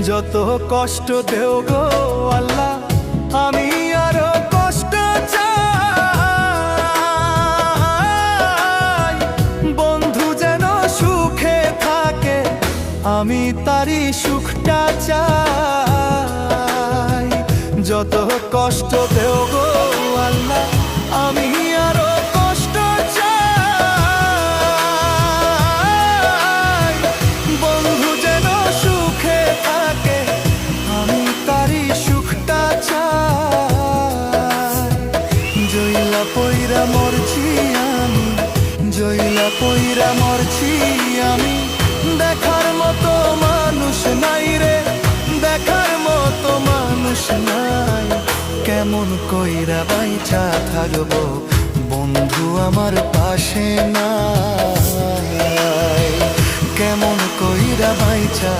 যত কষ্ট দেও গো আল্লাহ, আমি আরো কষ্ট চাই। বন্ধু যেন সুখে থাকে, আমি তারই সুখটা চাই। যত কষ্ট দেও গো আল্লাহ, আমি আরো কষ্ট চাই। বন্ধু যেন সুখে থাকে, আমি তারই সুখটা চাই। জইলা পইরা মরছি আমি, জইলা পইরা মরছি আমি। দেখার মতো মানুষ নাই রে, দেখার মতো মানুষ নাই। কেমন কইরা বাইচা থাকবো, বন্ধু আমার পাশে নাই। কেমন কইরা বাইচা